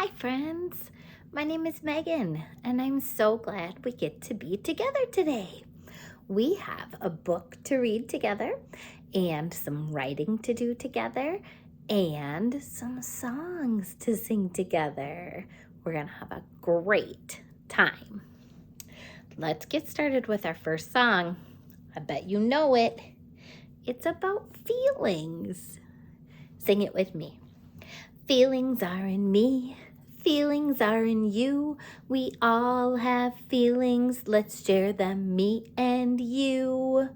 Hi friends, my name is Megan and I'm so glad we get to be together today. We have a book to read together and some writing to do together and some songs to sing together. We're going to have a great time. Let's get started with our first song. I bet you know it. It's about feelings. Sing it with me. Feelings are in me, feelings are in you. We all have feelings, let's share them, me and you.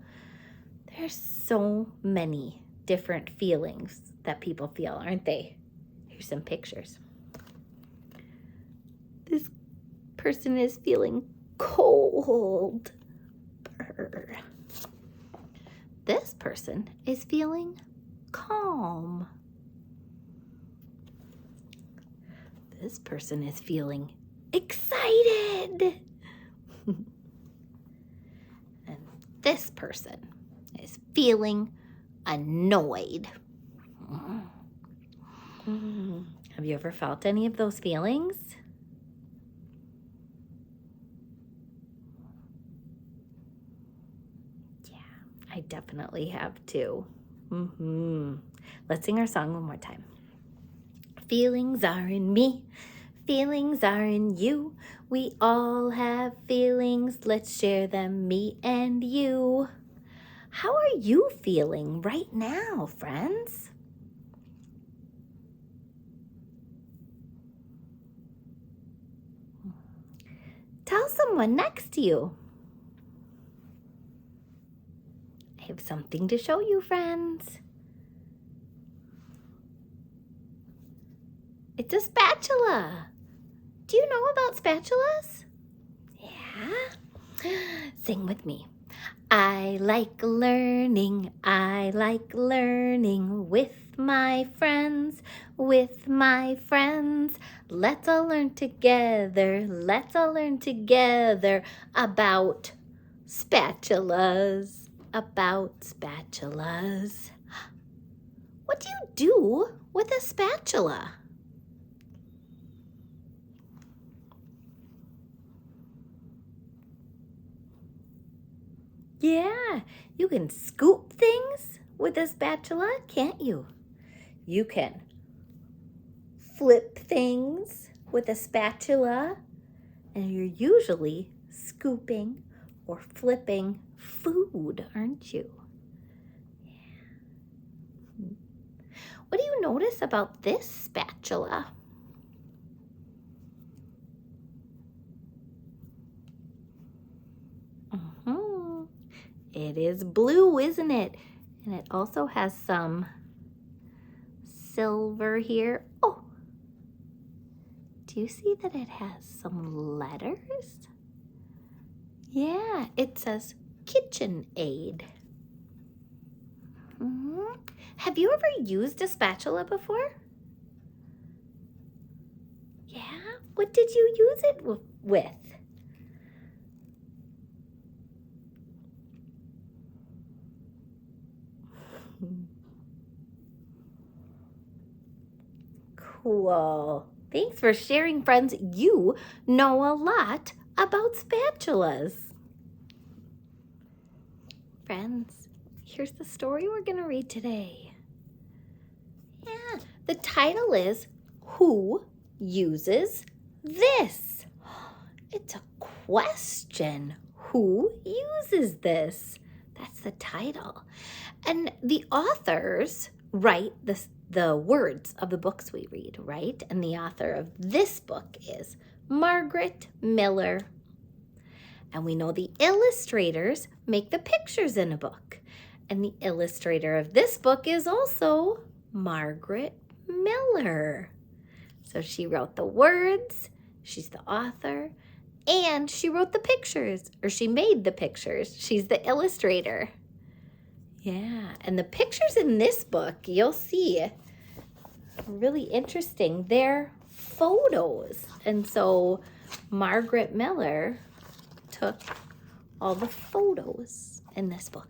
There's so many different feelings that people feel, aren't they? Here's some pictures. This person is feeling cold. Brr. This person is feeling calm. This person is feeling excited. And this person is feeling annoyed. Have you ever felt any of those feelings? Yeah, I definitely have too. Let's sing our song one more time. Feelings are in me, feelings are in you. We all have feelings, let's share them, me and you. How are you feeling right now, friends? Tell someone next to you. I have something to show you, friends. It's a spatula. Do you know about spatulas? Yeah? Sing with me. I like learning with my friends, Let's all learn together about spatulas, What do you do with a spatula? Yeah, you can scoop things with a spatula, can't you? You can flip things with a spatula, and you're usually scooping or flipping food, aren't you? Yeah. What do you notice about this spatula? It is blue, isn't it? And it also has some silver here. Oh, do you see that it has some letters? Yeah, it says KitchenAid. Have you ever used a spatula before? Yeah? What did you use it with? Cool. Thanks for sharing, friends. You know a lot about spatulas. Friends, here's the story we're going to read today. Yeah, the title is Who Uses This? It's a question. Who uses this? That's the title. And the authors write the words of the books we read, right? And the author of this book is Margaret Miller. And we know the illustrators make the pictures in a book. And the illustrator of this book is also Margaret Miller. So she wrote the words, she's the author, and she wrote the pictures, or she made the pictures. She's the illustrator. Yeah, and the pictures in this book, you'll see, really interesting. They're photos. And so Margaret Miller took all the photos in this book.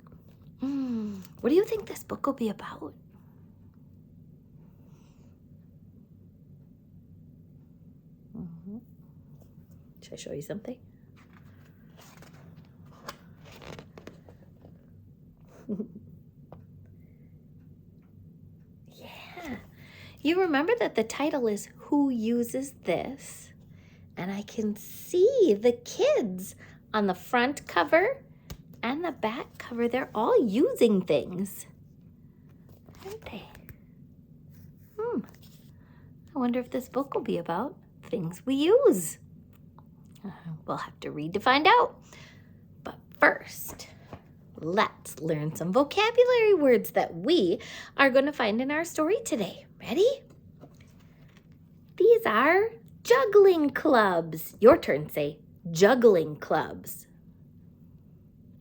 What do you think this book will be about? Should I show you something? Yeah. You remember that the title is Who Uses This? And I can see the kids on the front cover and the back cover. They're all using things, aren't they? I wonder if this book will be about things we use. We'll have to read to find out. But first, let's learn some vocabulary words that we are going to find in our story today. Ready? These are juggling clubs. Your turn, say juggling clubs.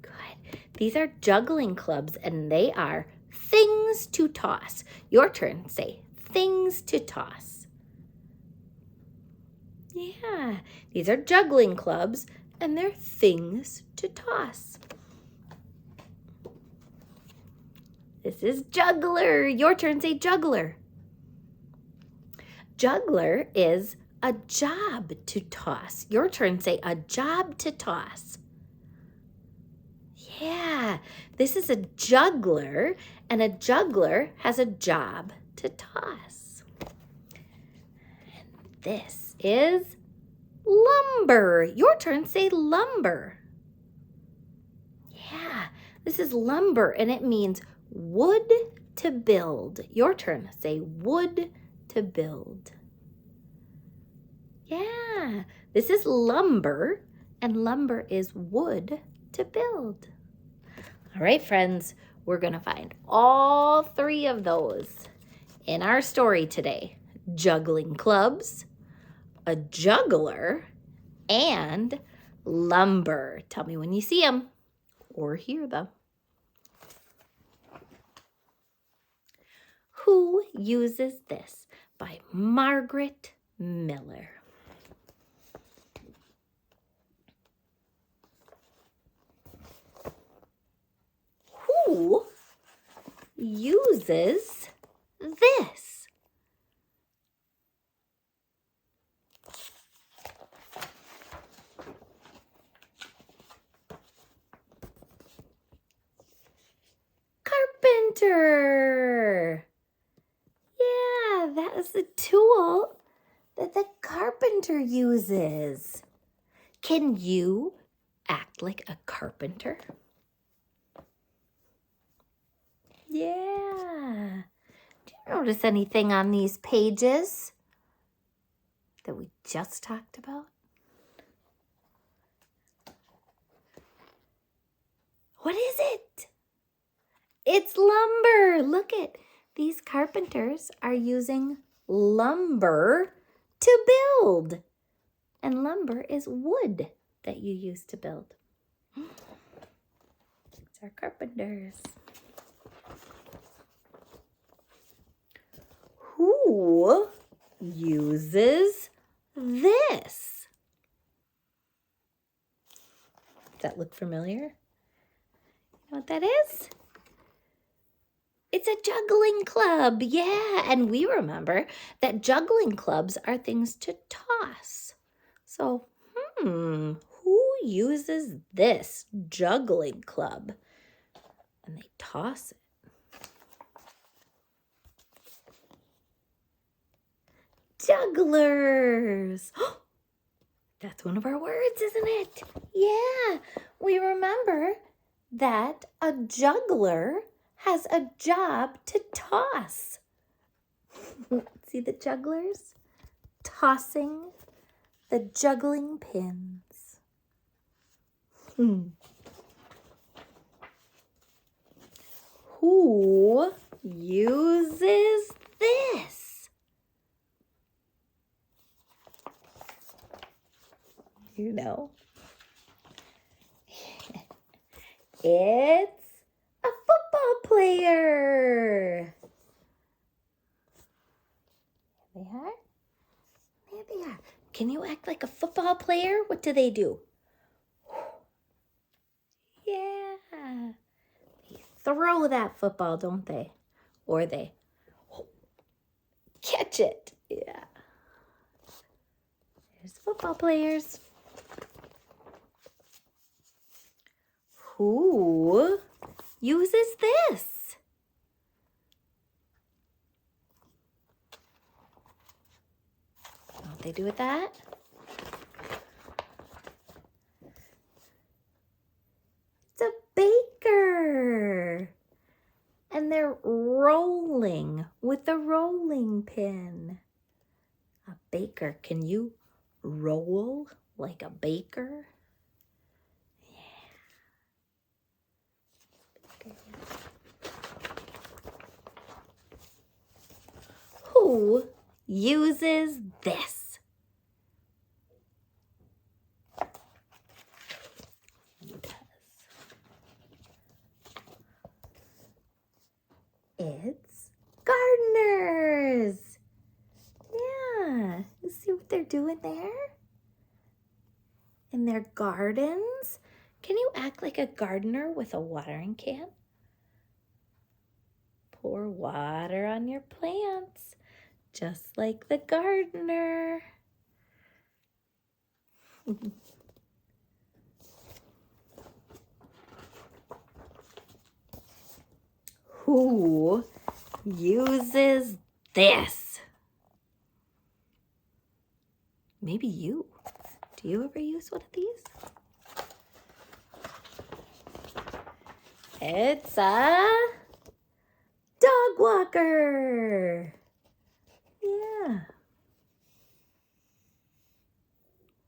Good. These are juggling clubs and they are things to toss. Your turn, say things to toss. Yeah, these are juggling clubs and they're things to toss. This is juggler. Your turn, say juggler. Juggler is a job to toss. Your turn, say a job to toss. Yeah, this is a juggler, and a juggler has a job to toss. And this is lumber. Your turn, say lumber. Yeah, this is lumber, and it means wood to build. Your turn, say wood to build. Yeah, this is lumber, and lumber is wood to build. All right, friends, we're going to find all three of those in our story today. Juggling clubs, a juggler, and lumber. Tell me when you see them or hear them. Who Uses This? By Margaret Miller. Who uses this? Carpenter. Yeah, that is the tool that the carpenter uses. Can you act like a carpenter? Yeah. Do you notice anything on these pages that we just talked about? What is it? It's lumber. Look at these carpenters are using lumber to build. And lumber is wood that you use to build. These are carpenters. Who uses this? Does that look familiar? You know what that is? It's a juggling club. Yeah, and we remember that juggling clubs are things to toss. So, who uses this juggling club? And they toss it. Jugglers. That's one of our words, isn't it? Yeah, we remember that a juggler has a job to toss. See the jugglers tossing the juggling pins. Who uses this? You know. It's a football player. There they are. There they are. Can you act like a football player? What do? Yeah. They throw that football, don't they? Or they catch it. Yeah. There's football players. Who uses this? What they do with that? It's a baker. And they're rolling with a rolling pin. A baker. Can you roll like a baker? Yeah. Who uses this? Who does? It's gardeners. Yeah, you see what they're doing there? In their gardens? Can you act like a gardener with a watering can? Pour water on your plants, just like the gardener. Who uses this? Maybe you. Do you ever use one of these? It's a dog walker. Yeah.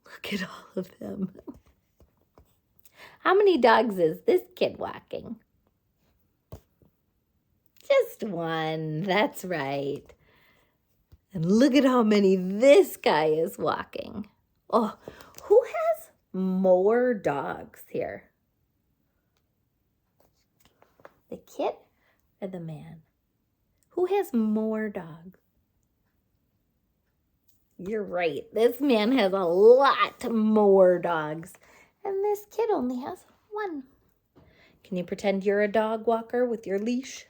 Look at all of them. How many dogs is this kid walking? Just one. That's right. And look at how many this guy is walking. Oh, who has more dogs here? The kid or the man? Who has more dogs? You're right. This man has a lot more dogs. And this kid only has one. Can you pretend you're a dog walker with your leash?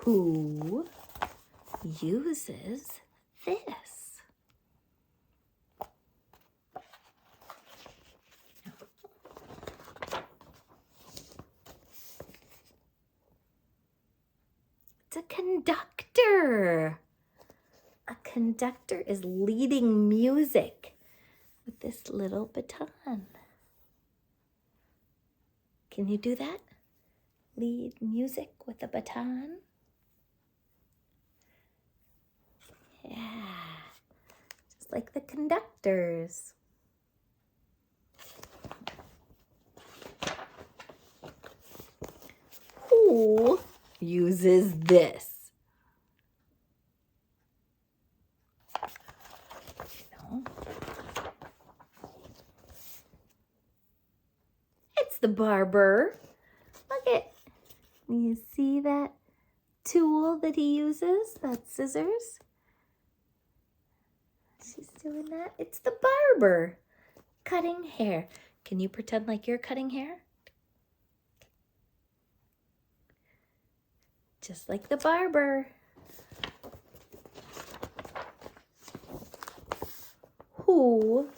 Who uses this? It's a conductor. A conductor is leading music with this little baton. Can you do that? Lead music with a baton? Yeah, just like the conductors. Who uses this? No. It's the barber. Look at, you see that tool that he uses? That scissors? She's doing that. It's the barber cutting hair. Can you pretend like you're cutting hair? Just like the barber. Who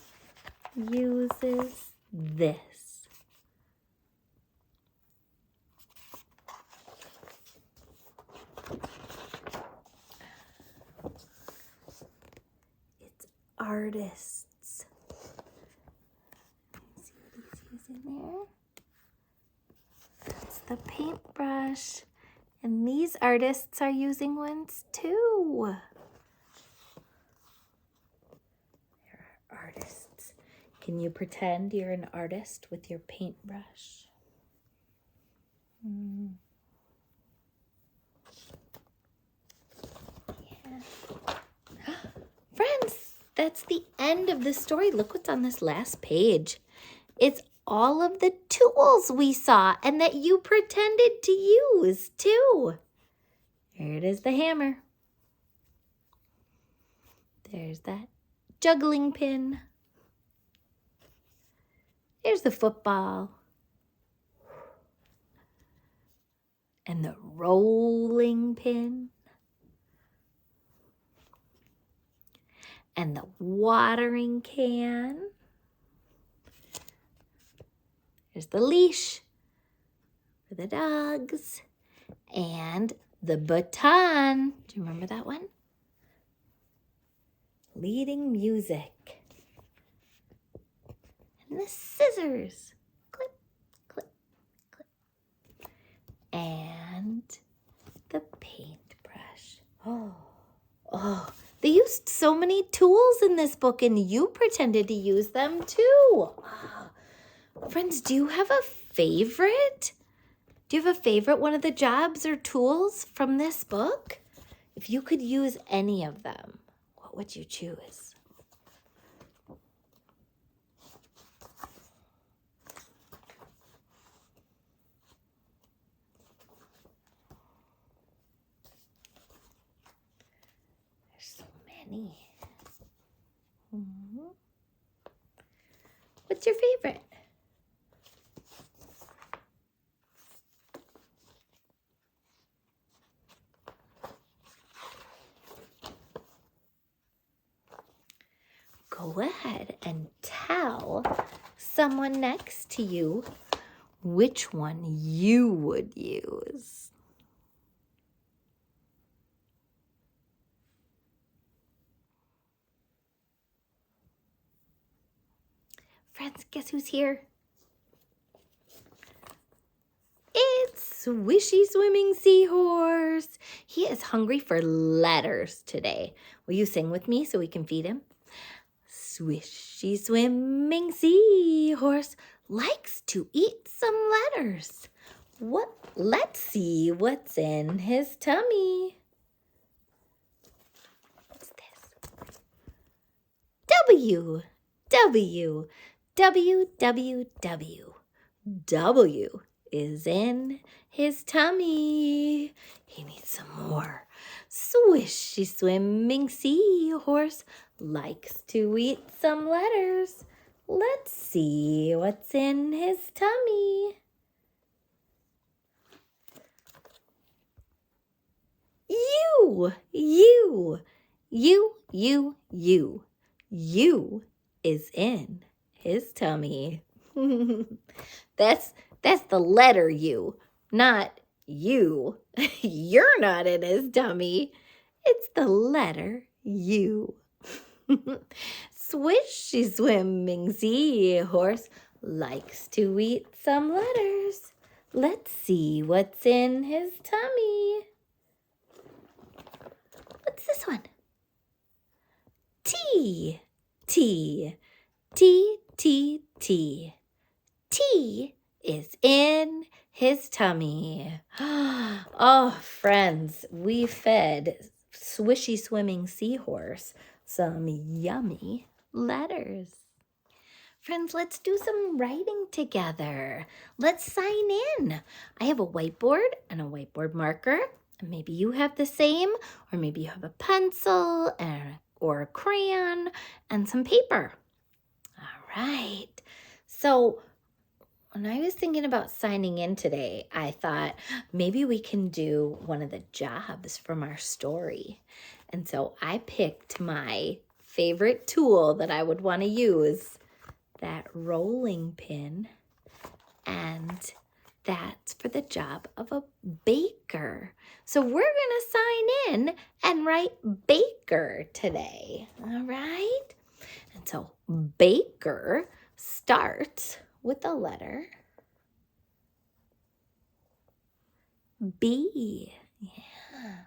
uses this? It's artists. See what he's using there? That's the paintbrush. And these artists are using ones too. There are artists. Can you pretend you're an artist with your paintbrush? Yeah. Friends, that's the end of the story. Look what's on this last page. It's all of the tools we saw and that you pretended to use too. There it is, the hammer. There's that juggling pin. Here's the football. And the rolling pin. and the watering can. There's the leash for the dogs and the baton. Do you remember that one? Leading music. And the scissors. Clip, clip, clip. And the paintbrush. Oh, they used so many tools in this book, and you pretended to use them too. Friends, do you have a favorite? Do you have a favorite one of the jobs or tools from this book? If you could use any of them, what would you choose? There's so many. What's your favorite? Go ahead and tell someone next to you which one you would use. Friends, guess who's here? It's Swishy Swimming Seahorse. He is hungry for letters today. Will you sing with me so we can feed him? Swishy Swimming Seahorse likes to eat some letters. Let's see what's in his tummy. What's this? W, W, W, W, W. W is in his tummy. He needs some more. Swishy Swimming Seahorse likes to eat some letters. Let's see what's in his tummy. U, U, U, U, U. U is in his tummy. That's the letter U, not you. You're not in his tummy. It's the letter U. Swishy Swimming Seahorse likes to eat some letters. Let's see what's in his tummy. What's this one? T, T, T, T, T. T is in his tummy. Oh, friends, we fed Swishy Swimming Seahorse some yummy letters. Friends, let's do some writing together. Let's sign in. I have a whiteboard and a whiteboard marker. And maybe you have the same, or maybe you have a pencil or a crayon and some paper. All right. So when I was thinking about signing in today, I thought maybe we can do one of the jobs from our story. And so I picked my favorite tool that I would want to use, that rolling pin, and that's for the job of a baker. So we're going to sign in and write baker today. All right? And so baker starts with the letter B. Yeah.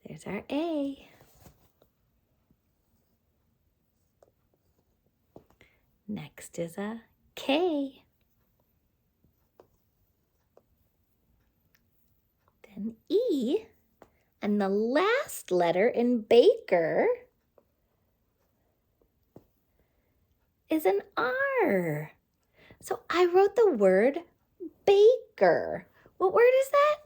There's our A. Next is a K. Then E. And the last letter in baker is an R. So I wrote the word baker. What word is that?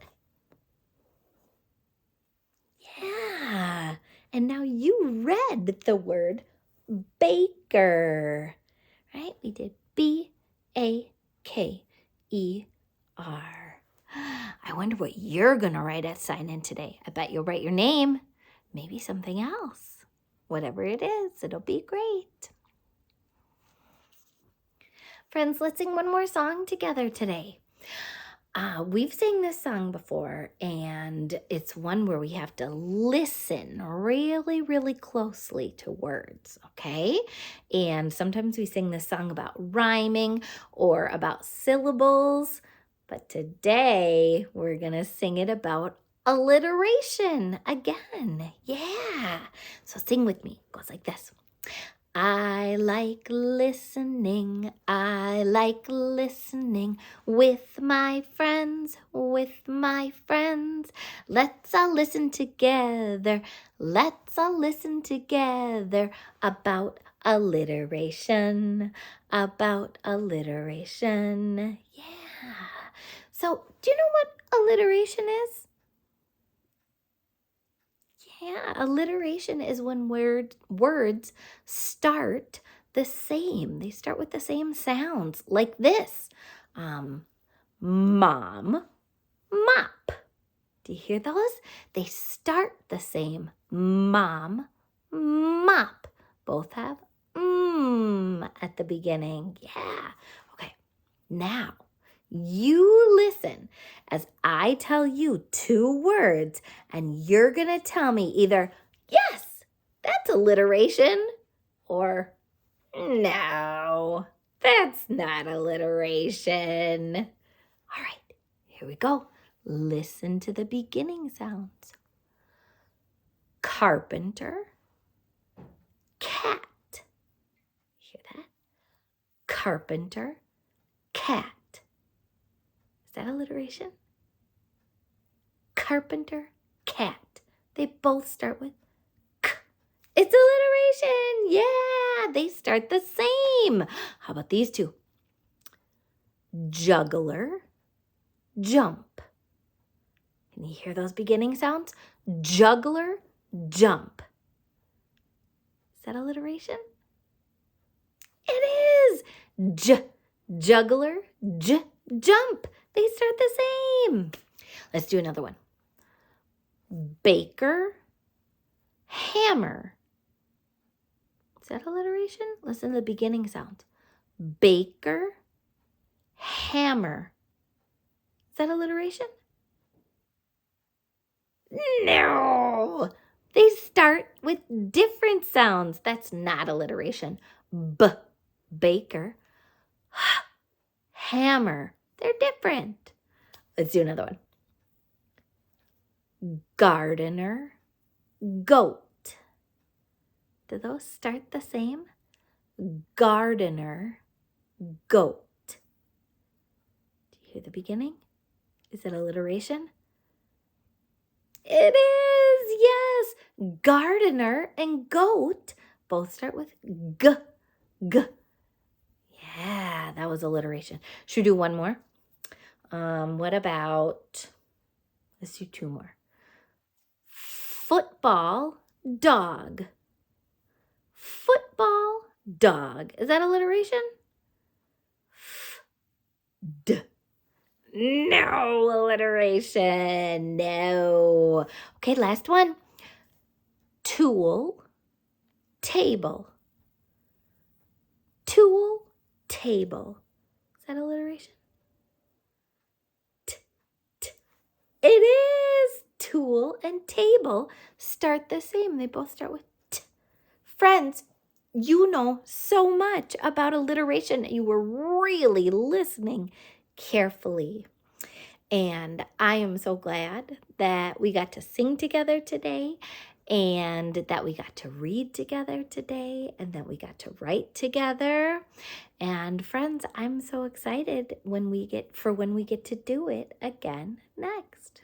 Yeah. And now you read the word baker, right? We did B-A-K-E-R. I wonder what you're going to write at sign in today. I bet you'll write your name. maybe something else. Whatever it is, it'll be great. Friends, let's sing one more song together today. We've sang this song before, and it's one where we have to listen really, really closely to words, okay? And sometimes we sing this song about rhyming or about syllables, but today we're gonna sing it about alliteration again. Yeah, so sing with me. It goes like this. I like listening with my friends, Let's all listen together about alliteration, Yeah. So, do you know what alliteration is? Yeah, alliteration is when words start the same. They start with the same sounds, like this. Mom, mop. Do you hear those? They start the same. Mom, mop. Both have at the beginning. Yeah. Okay. Now, you listen as I tell you 2 words, and you're going to tell me either, yes, that's alliteration, or no, that's not alliteration. All right, here we go. Listen to the beginning sounds. Carpenter, cat. Hear that? Carpenter, cat. Is that alliteration? Carpenter, cat. They both start with k. It's alliteration. Yeah, they start the same. How about these 2? Juggler, jump. Can you hear those beginning sounds? Juggler, jump. Is that alliteration? It is. Juggler, jump. They start the same. Let's do another one. Baker, hammer. Is that alliteration? Listen to the beginning sound. Baker, hammer. Is that alliteration? No. They start with different sounds. That's not alliteration. Baker, hammer. They're different. Let's do another one. Gardener, goat. Do those start the same? Gardener, goat. Do you hear the beginning? Is it alliteration? It is, yes. Gardener and goat both start with g. Yeah, that was alliteration. Should we do one more? What about, let's do 2 more. Football, dog. Football, dog. Is that alliteration? No alliteration. No. Okay, last one. Tool, table. Tool, table. Is that alliteration? It is. Tool and table start the same. They both start with t. Friends, you know so much about alliteration. You were really listening carefully. And I am so glad that we got to sing together today, and that we got to read together today, and that we got to write together. And friends, I'm so excited when we get to do it again next.